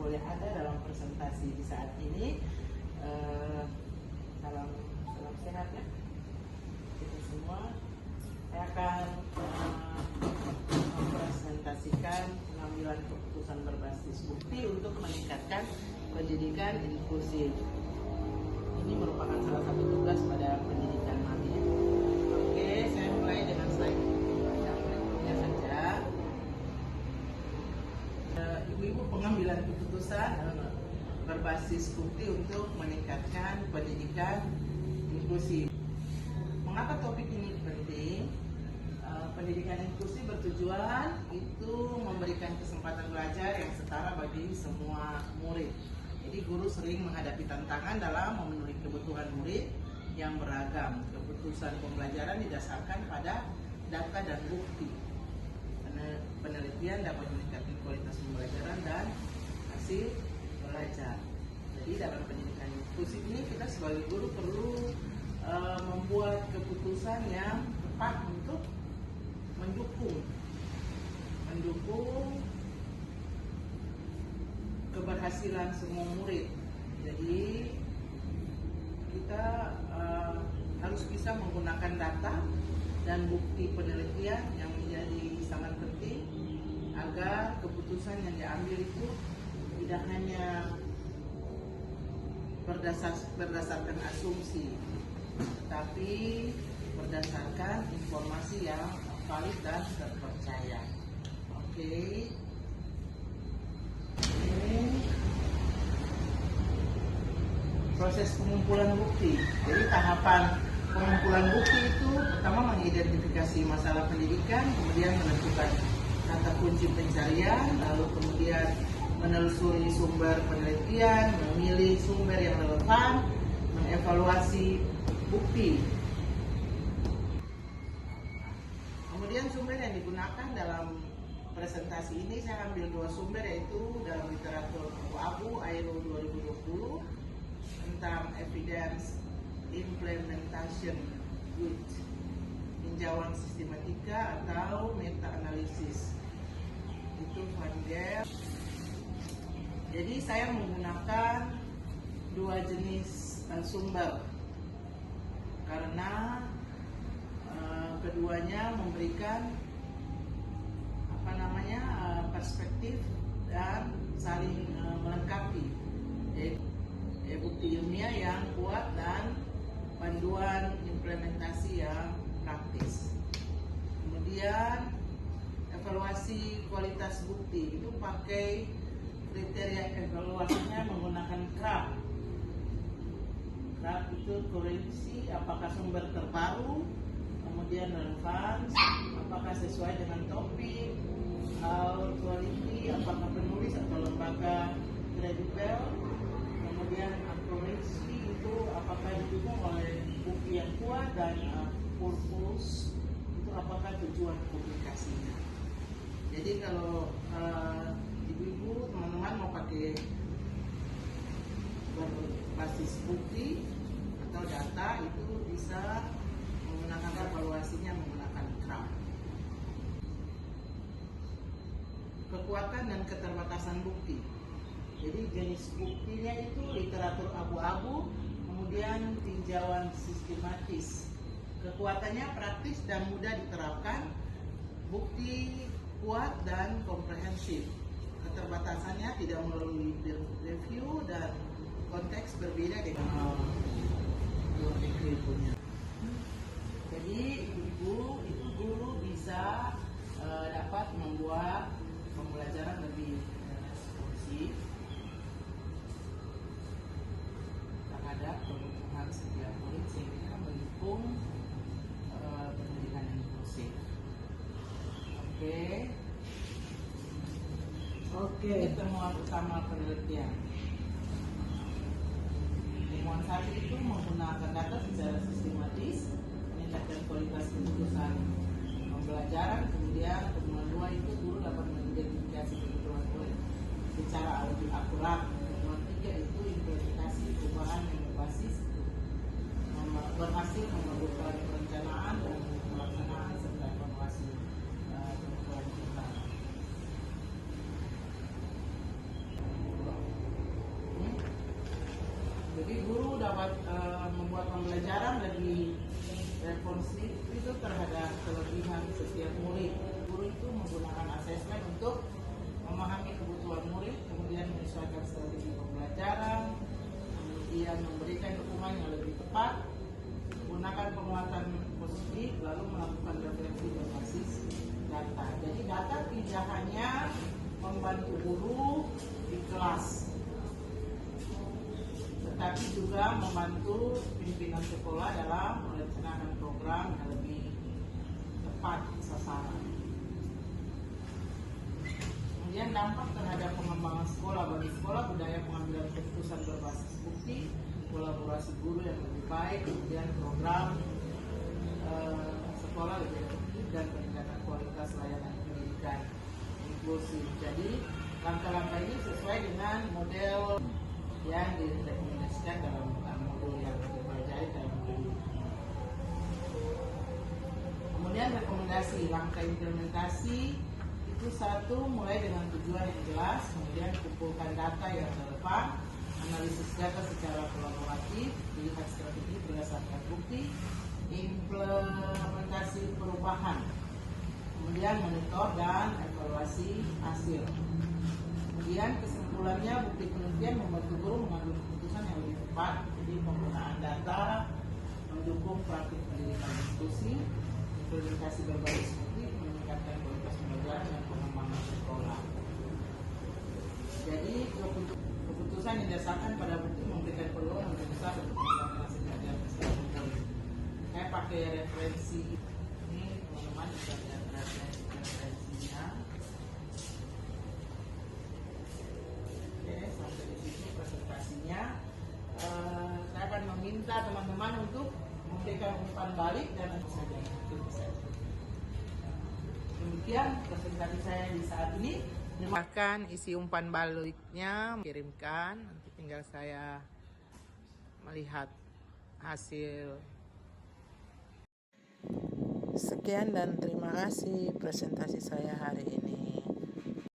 boleh ada dalam presentasi di saat ini. Salam sehat ya kita semua. Saya akan mempresentasikan pengambilan keputusan berbasis bukti untuk meningkatkan pendidikan inklusif. Ini merupakan salah satu tugas pada pendidikan nanti. Oke, saya mulai dengan slide yang berikutnya saja. Ibu-ibu, pengambilan keputusan berbasis bukti untuk meningkatkan pendidikan inklusif. Mengapa topik ini penting? Pendidikan inklusif bertujuan itu memberikan kesempatan belajar yang setara bagi semua murid. Jadi guru sering menghadapi tantangan dalam memenuhi kebutuhan murid yang beragam. Keputusan pembelajaran didasarkan pada data dan bukti. Penelitian dapat meningkatkan kualitas pembelajaran dan hasil belajar. Jadi dalam pendidikan inklusif ini kita sebagai guru perlu membuat keputusan yang tepat untuk mendukung keberhasilan semua murid. Jadi kita harus bisa menggunakan data dan bukti penelitian yang menjadi sangat penting agar keputusan yang diambil itu tidak hanya berdasarkan asumsi, tetapi berdasarkan informasi yang valid dan terpercaya. Oke. Proses pengumpulan bukti. Jadi tahapan pengumpulan bukti itu pertama mengidentifikasi masalah pendidikan, kemudian menentukan kata kunci pencarian, lalu kemudian menelusuri sumber penelitian, memilih sumber yang relevan, mengevaluasi bukti. Kemudian sumber yang digunakan dalam presentasi ini saya ambil dua sumber, yaitu dalam literatur abu-abu ILO 2020 tentang evidence implementation with tinjauan sistematika atau meta analisis. Itu Van Der. Jadi saya menggunakan dua jenis sumber karena keduanya memberikan perspektif dan saling melengkapi. Bukti ilmiah yang kuat dan panduan implementasi yang praktis. Kemudian evaluasi kualitas bukti itu pakai kriteria evaluasinya menggunakan CRAP. CRAP itu koreksi apakah sumber terbaru, kemudian relevan, apakah sesuai dengan topik, quality, apakah penulis atau lembaga kredibel, kemudian accuracy itu apakah didukung oleh bukti yang kuat, dan purpose itu apakah tujuan publikasinya. Jadi kalau ibu-ibu, teman-teman mau pakai berbasis bukti atau data, itu bisa menggunakan evaluasinya menggunakan CRAP. Kekuatan dan keterbatasan bukti. Jadi jenis buktinya itu literatur abu-abu, kemudian tinjauan sistematis. Kekuatannya praktis dan mudah diterapkan, bukti kuat dan komprehensif. Keterbatasannya tidak melalui peer review dan konteks berbeda dengan luar negeri punya. Jadi ibu-ibu itu guru bisa dapat membuat pembelajaran lebih responsif terhadap kebutuhan setiap murid sehingga mendukung pendidikan inklusif. Oke. Ini temuan utama penelitian. Temuan satu itu menggunakan data secara sistematis, meningkatkan kualitas keputusan pembelajaran. Kemudian temuan dua itu guru dapat mengidentifikasi kebutuhan murid secara lebih akurat. Temuan tiga itu implementasi perubahan yang berhasil membutuhkan perencanaan dan pelaksanaan serta evaluasi kebutuhan kita. dapat membuat pembelajaran lebih responsif itu terhadap kelebihan setiap murid. Guru itu menggunakan asesmen untuk memahami kebutuhan murid, kemudian menyesuaikan strategi pembelajaran, kemudian memberikan dukungan yang lebih tepat, menggunakan penguatan positif, lalu melakukan refleksi berbasis data. Jadi data tidak hanya membantu guru di kelas, tetapi juga membantu pimpinan sekolah dalam merencanakan program yang lebih tepat sasaran. Kemudian dampak terhadap pengembangan sekolah. Bagi sekolah, budaya pengambilan keputusan berbasis bukti, kolaborasi guru yang lebih baik, kemudian program sekolah lebih efektif, dan peningkatan kualitas layanan pendidikan inklusif. Jadi langkah-langkah ini sesuai dengan model yang direkomendasikan dalam modul yang dipelajari dalam buku. Kemudian rekomendasi langkah implementasi itu satu, mulai dengan tujuan yang jelas, kemudian kumpulkan data yang relevan, analisis data secara kolaboratif, lihat strategi berdasarkan bukti, implementasi perubahan, kemudian monitor dan evaluasi hasil. Kemudian kesimpulannya, bukti penelitian membantu guru mengambil keputusan yang lebih tepat. Jadi penggunaan data mendukung praktik pendidikan diskusi, implementasi berbasis bukti, meningkatkan kualitas pembelajaran dan pengembangan sekolah. Jadi keputusan yang didasarkan pada bukti memberikan peluang lebih besar untuk meningkatkan hasil pelajaran secara murid. Saya pakai referensi ini, teman-teman bisa lihat referensinya. Oke, sampai di situ presentasinya. Saya akan meminta teman-teman untuk memberikan umpan balik dan saja. Demikian presentasi saya di saat ini. Terima kasih. Isi umpan baliknya kirimkan, nanti tinggal saya melihat hasil. Sekian dan terima kasih presentasi saya hari ini.